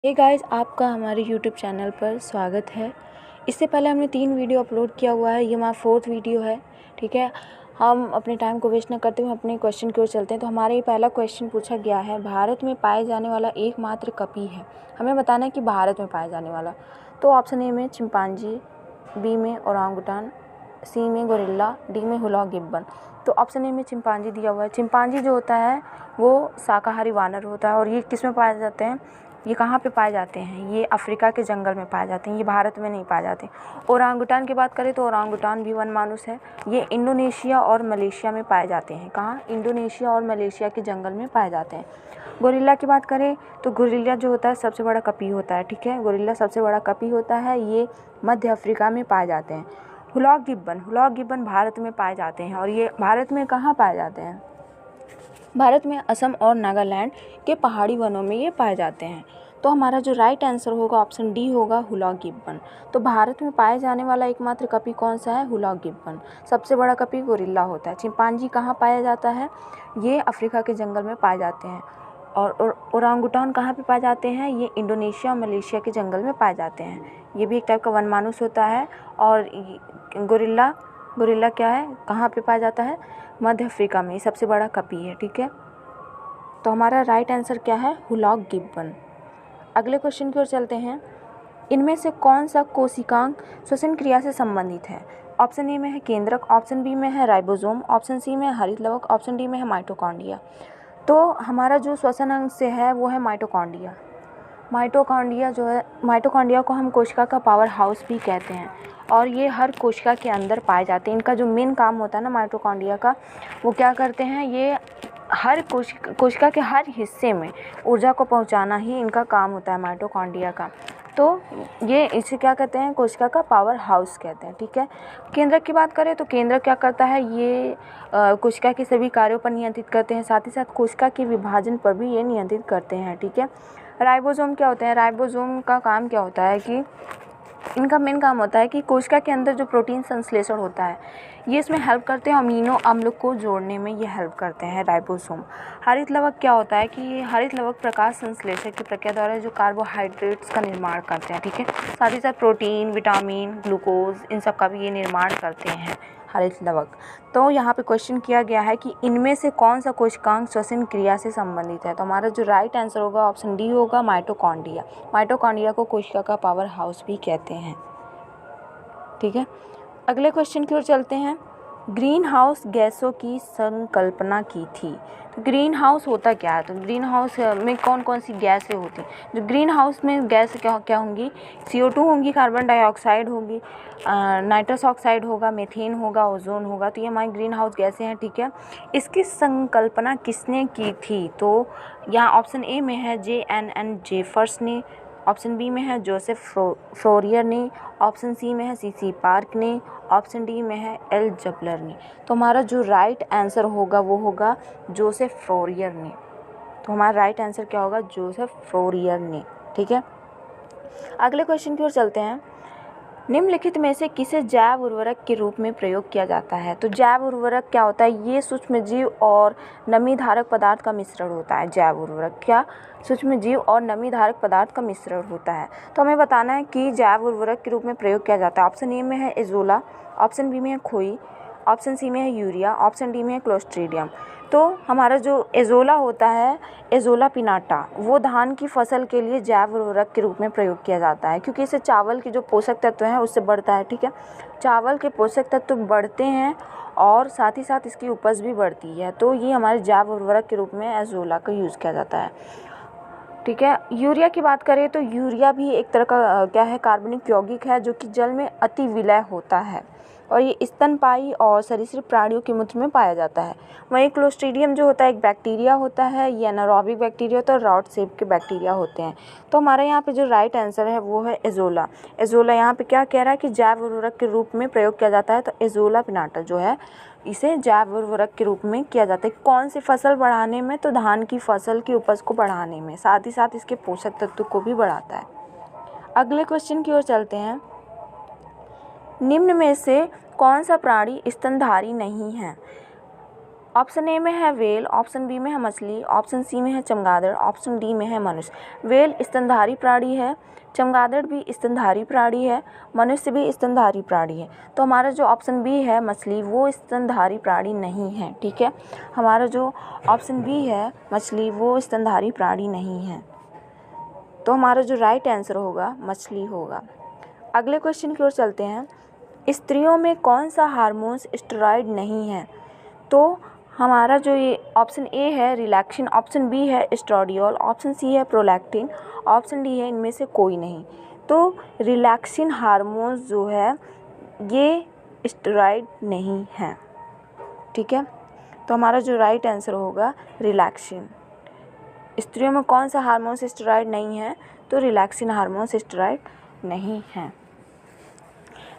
Hey guys, आपका हमारे YouTube channel पर स्वागत है। इससे पहले हमने 3 वीडियो अपलोड किया हुआ है। ये हमारा 4th वीडियो है। ठीक है, हम अपने टाइम को वेस्ट न करते हुए अपने क्वेश्चन की ओर चलते हैं। तो हमारे ये पहला क्वेश्चन पूछा गया है, भारत में पाए जाने वाला एकमात्र कपी है। हमें बताना है कि भारत में पाए जाने वाला। तो ऑप्शन ए में चिंपांजी, बी में ओरांगुटान, सी में गोरिल्ला, डी में हुलॉक गिब्बन। तो ऑप्शन ए में चिंपांजी दिया हुआ है। चिंपांजी जो होता है वो शाकाहारी वानर होता है और ये किस में पाए जाते हैं, ये कहाँ पे पाए जाते हैं, ये अफ्रीका के जंगल में पाए जाते हैं, ये भारत में नहीं पाए जाते। ओरांगुटान की बात करें तो ओरांगुटान भी वनमानुष है। ये इंडोनेशिया और मलेशिया में पाए जाते हैं। कहाँ? इंडोनेशिया और मलेशिया के जंगल में पाए जाते हैं। गोरिल्ला की बात करें तो गोरिल्ला जो होता है सबसे बड़ा कपी होता है। ठीक है, गोरिल्ला सबसे बड़ा कपी होता है। ये मध्य अफ्रीका में पाए जाते हैं। हुलॉक गिब्बन भारत में पाए जाते हैं। और ये भारत में कहाँ पाए जाते हैं? भारत में असम और नागालैंड के पहाड़ी वनों में ये पाए जाते हैं। तो हमारा जो राइट आंसर होगा ऑप्शन डी होगा, हुलॉक गिब्बन। तो भारत में पाए जाने वाला एकमात्र कपी कौन सा है? Hoolock Gibbon. सबसे बड़ा कपी गोरिल्ला होता है। चिंपांजी कहाँ पाया जाता है? ये अफ्रीका के जंगल में पाए जाते हैं। और ओरांगुटान कहाँ पे पाए जाते हैं? ये इंडोनेशिया और मलेशिया के जंगल में पाए जाते हैं। ये भी एक टाइप का वनमानुष होता है। और गोरिल्ला क्या है, कहाँ पे पाया जाता है? मध्य अफ्रीका में। सबसे बड़ा कपी है। ठीक है, तो हमारा राइट आंसर क्या है? Hoolock Gibbon. अगले क्वेश्चन की ओर चलते हैं। इनमें से कौन सा कोशिकांग श्वसन क्रिया से संबंधित है? ऑप्शन ए में है केंद्रक, ऑप्शन बी में है राइबोसोम, ऑप्शन सी में है हरितलवक, ऑप्शन डी में है माइटोकॉन्ड्रिया। तो हमारा जो श्वसन अंग से है वो है माइटोकॉन्ड्रिया। माइटोकॉन्ड्रिया को हम कोशिका का पावर हाउस भी कहते हैं और ये हर कोशिका के अंदर पाए जाते हैं। इनका जो मेन काम होता है ना माइटोकॉन्ड्रिया का, वो क्या करते हैं, ये हर कोशिका के हर हिस्से में ऊर्जा को पहुंचाना ही इनका काम होता है माइटोकॉन्ड्रिया का। तो ये इसे क्या कहते हैं? कोशिका का पावर हाउस कहते हैं। ठीक है, केंद्रक की बात करें तो केंद्रक क्या करता है, ये कोशिका के सभी कार्यों पर नियंत्रित करते हैं, साथ ही साथ कोशिका के विभाजन पर भी ये नियंत्रित करते हैं। ठीक है, राइबोसोम क्या होते हैं? राइबोसोम का काम क्या होता है कि इनका मेन काम होता है कि कोशिका के अंदर जो प्रोटीन संश्लेषण होता है ये इसमें हेल्प करते हैं, अमीनो अम्ल को जोड़ने में ये हेल्प करते हैं राइबोसोम। हरितलवक क्या होता है कि ये हरितलवक प्रकाश संश्लेषण की प्रक्रिया द्वारा जो कार्बोहाइड्रेट्स का निर्माण करते हैं। ठीक है, साथ ही साथ प्रोटीन, विटामिन, ग्लूकोज, इन सब का भी ये निर्माण करते हैं हरितलवक। तो यहाँ पे क्वेश्चन किया गया है कि इनमें से कौन सा कोशिकांग श्वसन क्रिया से संबंधित है? तो हमारा जो राइट आंसर होगा ऑप्शन डी होगा, माइटोकॉन्ड्रिया। माइटोकॉन्ड्रिया को कोशिका का पावर हाउस भी कहते हैं। ठीक है, अगले क्वेश्चन की ओर चलते हैं। ग्रीन हाउस गैसों की संकल्पना की थी। तो ग्रीन हाउस होता क्या है? तो ग्रीन हाउस में कौन कौन सी गैसें होती हैं? जो ग्रीन हाउस में गैस क्या क्या होंगी? CO2 होंगी, कार्बन डाइऑक्साइड होगी, नाइट्रस ऑक्साइड होगा, मीथेन होगा, ओजोन होगा। तो ये हमारी ग्रीन हाउस गैसें हैं। ठीक है, इसकी संकल्पना किसने की थी? तो यहाँ ऑप्शन ए में है JNN जेफर्स ने, ऑप्शन बी में है जोसेफ फ्रोरियर ने, ऑप्शन सी में है CC पार्क ने, ऑप्शन डी में है L जबलर ने। तो हमारा जो राइट आंसर होगा वो होगा जोसेफ फ्रोरियर ने। तो हमारा राइट आंसर क्या होगा? जोसेफ फ्रोरियर ने। ठीक है, अगले क्वेश्चन की ओर चलते हैं। निम्नलिखित में से किसे जैव उर्वरक के रूप में प्रयोग किया जाता है? तो जैव उर्वरक क्या होता है? ये सूक्ष्मजीव और नमी धारक पदार्थ का मिश्रण होता है। जैव उर्वरक क्या? सूक्ष्मजीव और नमी धारक पदार्थ का मिश्रण होता है। तो हमें बताना है कि जैव उर्वरक के रूप में प्रयोग किया जाता है। ऑप्शन ए में है एजोला, ऑप्शन बी में है खोई, ऑप्शन सी में है यूरिया, ऑप्शन डी में है क्लोस्ट्रीडियम। तो हमारा जो एजोला होता है, एजोला पिनाटा, वो धान की फसल के लिए जैव उर्वरक के रूप में प्रयोग किया जाता है क्योंकि इससे चावल के जो पोषक तत्व हैं उससे बढ़ता है। ठीक है, चावल के पोषक तत्व बढ़ते हैं और साथ ही साथ इसकी उपज भी बढ़ती है। तो ये हमारे जैव उर्वरक के रूप में एजोला का यूज़ किया जाता है। ठीक है, यूरिया की बात करें तो यूरिया भी एक तरह का क्या है? कार्बनिक यौगिक है जो कि जल में अति विलय होता है और ये स्तनपायी और सरीसृप प्राणियों के मूत्र में पाया जाता है। वहीं क्लोस्ट्रीडियम जो होता है एक बैक्टीरिया होता है, ये एनारोबिक बैक्टीरिया होता है और रॉड शेप के बैक्टीरिया होते हैं। तो हमारे यहाँ पे जो राइट आंसर है वो है एजोला। एजोला यहाँ पे क्या कह रहा है कि जैव उर्वरक के रूप में प्रयोग किया जाता है। तो एजोला पिनाटा जो है इसे जैव उर्वरक के रूप में किया जाता है। कौन सी फसल बढ़ाने में? तो धान की फसल की उपज को बढ़ाने में, साथ ही साथ इसके पोषक तत्व को भी बढ़ाता है। अगले क्वेश्चन की ओर चलते हैं। निम्न में से कौन सा प्राणी स्तनधारी नहीं है? ऑप्शन ए में है व्हेल, ऑप्शन बी में है मछली, ऑप्शन सी में है चमगादड़, ऑप्शन डी में है मनुष्य। व्हेल स्तनधारी प्राणी है, चमगादड़ भी स्तनधारी प्राणी है, मनुष्य भी स्तनधारी प्राणी है। तो हमारा जो ऑप्शन बी है मछली, वो स्तनधारी प्राणी नहीं है। ठीक है, हमारा जो ऑप्शन बी है मछली, वो स्तनधारी प्राणी नहीं है। तो हमारा जो राइट आंसर होगा मछली होगा। अगले क्वेश्चन की ओर चलते हैं। स्त्रियों में कौन सा हार्मोन्स स्टेरॉइड नहीं है? तो हमारा जो ये ऑप्शन ए है रिलैक्सिन, ऑप्शन बी है एस्ट्राडियोल, ऑप्शन सी है प्रोलैक्टिन, ऑप्शन डी है इनमें से कोई नहीं। तो रिलैक्सिन हार्मोन्स जो है ये स्टेरॉइड नहीं है। ठीक है, तो हमारा जो राइट आंसर होगा रिलैक्सिन। स्त्रियों में कौन सा हार्मोन्स स्टेरॉइड नहीं है? तो रिलैक्सिन हार्मोन्स स्टेरॉइड नहीं है।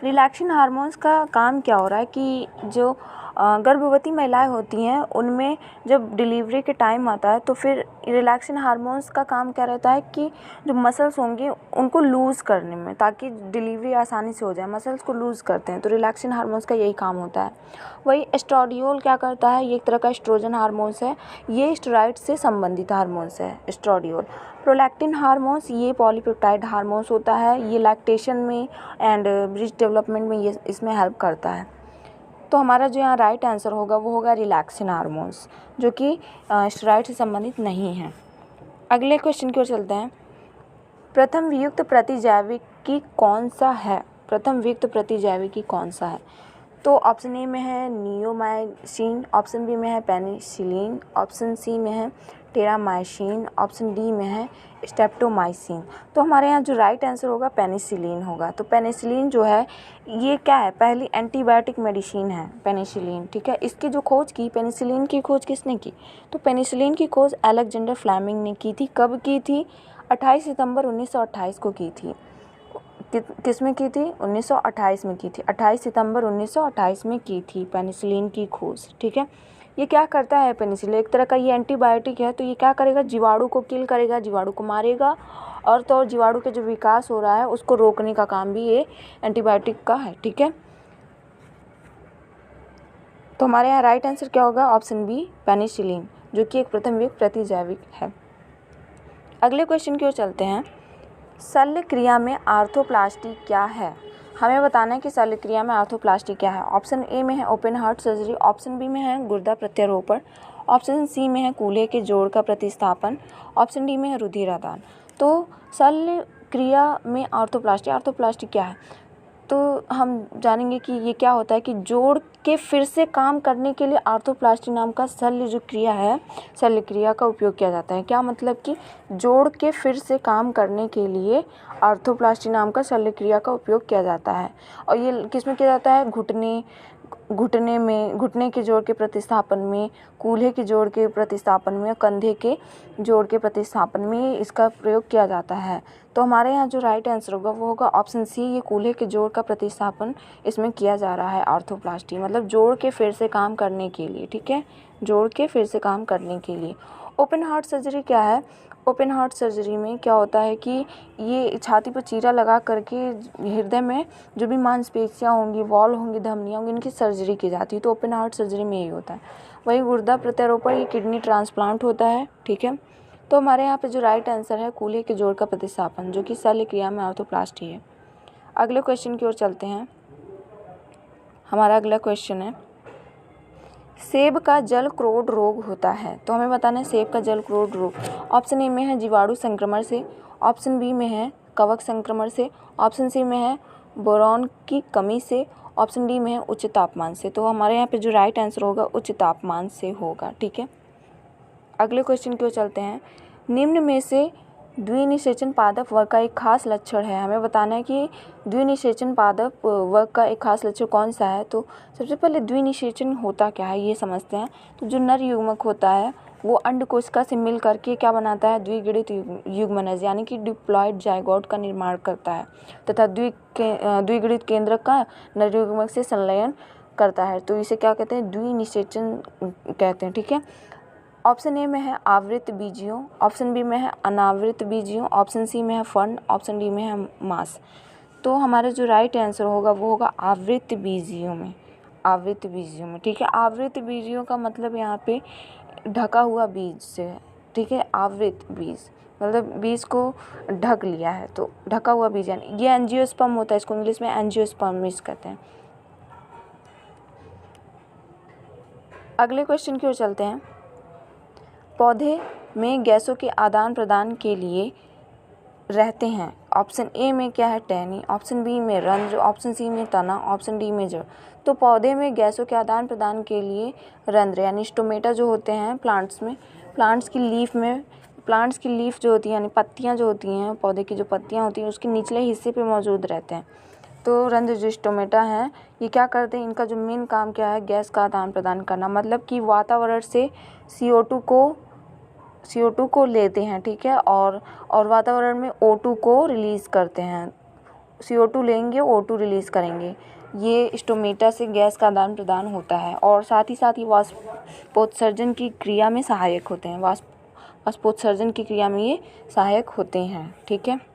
रिलैक्सिन हार्मोन्स का काम क्या हो रहा है कि जो गर्भवती महिलाएं होती हैं उनमें जब डिलीवरी के टाइम आता है तो फिर रिलैक्सिन हार्मोन्स का काम क्या रहता है कि जो मसल्स होंगे उनको लूज़ करने में, ताकि डिलीवरी आसानी से हो जाए, मसल्स को लूज़ करते हैं। तो रिलैक्सिन हार्मोन्स का यही काम होता है। वही एस्ट्राडियोल क्या करता है, ये एक तरह का एस्ट्रोजन हार्मोन्स है, ये स्टेरॉइड से संबंधित हार्मोन्स है एस्ट्राडियोल। प्रोलैक्टिन हार्मोन्स ये पॉलीपेप्टाइड हार्मोन्स होता है, ये लैक्टेशन में एंड ब्रीस्ट डेवलपमेंट में ये इसमें हेल्प करता है। तो हमारा जो यहाँ राइट आंसर होगा वो होगा रिलैक्सिन हार्मोन्स, जो कि स्टेरॉइड से संबंधित नहीं है। अगले क्वेश्चन की ओर चलते हैं। प्रथम वियुक्त प्रतिजैविकी कौन सा है? प्रथम वियुक्त प्रतिजैविकी कौन सा है? तो ऑप्शन ए में है नियोमाइसिन, ऑप्शन बी में है पेनिसिलिन, ऑप्शन सी में है टेरामाइसिन, ऑप्शन डी में है स्ट्रेप्टोमाइसिन। तो हमारे यहाँ जो राइट आंसर होगा पेनिसिलिन होगा। तो पेनिसिलिन जो है ये क्या है, पहली एंटीबायोटिक मेडिसिन है पेनिसिलिन। ठीक है, इसकी जो खोज की, पेनिसिलिन की खोज किसने की? तो पेनिसिलिन की खोज अलेक्जेंडर फ्लेमिंग ने की थी। कब की थी? 28 सितंबर 1928 को की थी। किस में की थी? 1928 में की थी। 28 सितंबर 1928 में की थी पेनिसिलिन की खोज। ठीक है, ये क्या करता है पेनिसिलिन? एक तरह का ये एंटीबायोटिक है। तो ये क्या करेगा? जीवाणु को किल करेगा, जीवाणु को मारेगा, और तो और जीवाणु के जो विकास हो रहा है उसको रोकने का काम भी ये एंटीबायोटिक का है। ठीक है, तो हमारे यहाँ राइट आंसर क्या होगा? ऑप्शन बी पेनिसिलिन, जो कि एक प्रथम वियुक्त प्रतिजैविक है। अगले क्वेश्चन की ओर चलते हैं। शल्य क्रिया में आर्थ्रोप्लास्टी क्या है? हमें बताना है कि शल्य क्रिया में आर्थ्रोप्लास्टी क्या है। ऑप्शन ए में है open heart surgery, option B में है गुर्दा प्रत्यारोपण, ऑप्शन सी में है कूल्हे के जोड़ का प्रतिस्थापन, ऑप्शन डी में है रुधिरादान। तो शल्य क्रिया में आर्थ्रोप्लास्टी क्या है? तो हम जानेंगे कि ये क्या होता है कि जोड़ के फिर से काम करने के लिए आर्थ्रोप्लास्टी नाम का शल्य जो क्रिया है, शल्य क्रिया का उपयोग किया जाता है। क्या मतलब कि जोड़ के फिर से काम करने के लिए आर्थ्रोप्लास्टी नाम का शल्य क्रिया का उपयोग किया जाता है। और ये किस में किया जाता है? घुटने में, घुटने के जोड़ के प्रतिस्थापन में, कूल्हे के जोड़ के प्रतिस्थापन में, कंधे के जोड़ के प्रतिस्थापन में इसका प्रयोग किया जाता है। तो हमारे यहाँ जो राइट आंसर होगा वो होगा ऑप्शन सी, ये कूल्हे के जोड़ का प्रतिस्थापन इसमें किया जा रहा है आर्थ्रोप्लास्टी, मतलब जोड़ के फिर से काम करने के लिए। ठीक है, जोड़ के फिर से काम करने के लिए। ओपन हार्ट सर्जरी क्या है? ओपन हार्ट सर्जरी में क्या होता है कि ये छाती पर चीरा लगा करके हृदय में जो भी मांसपेशियाँ होंगी, वॉल होंगी, धमनियाँ होंगी, इनकी सर्जरी की जाती है। तो ओपन हार्ट सर्जरी में यही होता है। वही गुर्दा प्रत्यारोपण, ये किडनी ट्रांसप्लांट होता है। ठीक है, तो हमारे यहाँ पे जो राइट आंसर है कूल्हे के जोड़ का प्रतिस्थापन, जो कि शल्य क्रिया में आर्थ्रोप्लास्टी है। अगले क्वेश्चन की ओर चलते हैं। हमारा अगला क्वेश्चन है, सेब का जल क्रोध रोग होता है। तो हमें बताना है सेब का जल क्रोध रोग। ऑप्शन ए में है जीवाणु संक्रमण से, ऑप्शन बी में है कवक संक्रमण से, ऑप्शन सी में है बोरॉन की कमी से, ऑप्शन डी में है उच्च तापमान से। तो हमारे यहाँ पे जो राइट आंसर होगा उच्च तापमान से होगा। ठीक है, अगले क्वेश्चन की ओर चलते हैं। निम्न में से द्विनिषेचन पादप वर्ग का एक खास लक्षण है। हमें बताना है कि द्विनिषेचन पादप वर्ग का एक खास लक्षण कौन सा है। तो सबसे पहले द्विनिषेचन होता क्या है ये समझते हैं। तो जो नर युग्मक होता है वो अंडकोशिका से मिल करके क्या बनाता है? द्विगुणित युग्मनज यानी कि डिप्लॉयड जायगोट का निर्माण करता है, तथा द्विगुणित केंद्रक का नर युग्मक से संलयन करता है। तो इसे क्या कहते हैं? द्विनिषेचन कहते हैं। ठीक है, ऑप्शन ए में है आवृत बीजियों, ऑप्शन बी में है अनावृत बीजियों, ऑप्शन सी में है फंड, ऑप्शन डी में है मास। तो हमारा जो राइट आंसर होगा वो होगा आवृत बीजियों में, आवृत बीजियों में, ठीक है। आवृत बीजियों का मतलब यहाँ पे ढका हुआ बीज से है, ठीक है। आवृत बीज मतलब बीज को ढक लिया है, तो ढका हुआ बीज यानी ये एंजियोस्पर्म होता है, इसको इंग्लिश में एंजियोस्पर्मिस कहते हैं। अगले क्वेश्चन की ओर चलते हैं। पौधे में गैसों के आदान प्रदान के लिए रहते हैं। ऑप्शन ए में क्या है, टहनी, ऑप्शन बी में रंध्र, ऑप्शन सी में तना, ऑप्शन डी में जड़। तो पौधे में गैसों के आदान प्रदान के लिए रंध्र यानी स्टोमेटा जो होते हैं प्लांट्स में, प्लांट्स की लीफ जो होती है यानी पत्तियां जो होती हैं, पौधे की जो पत्तियां होती हैं उसके निचले हिस्से पे मौजूद रहते हैं। तो रंध्र जो स्टोमेटा हैं ये क्या करते हैं, इनका जो मेन काम क्या है, गैस का आदान प्रदान करना, मतलब कि वातावरण से CO2 को लेते हैं, ठीक है, और वातावरण में O2 को रिलीज़ करते हैं। CO2 लेंगे, O2 रिलीज़ करेंगे। ये स्टोमेटा से गैस का आदान प्रदान होता है और साथ ही वाष्पोत्सर्जन की क्रिया में सहायक होते हैं। वाष्पोत्सर्जन की क्रिया में ये सहायक होते हैं, ठीक है।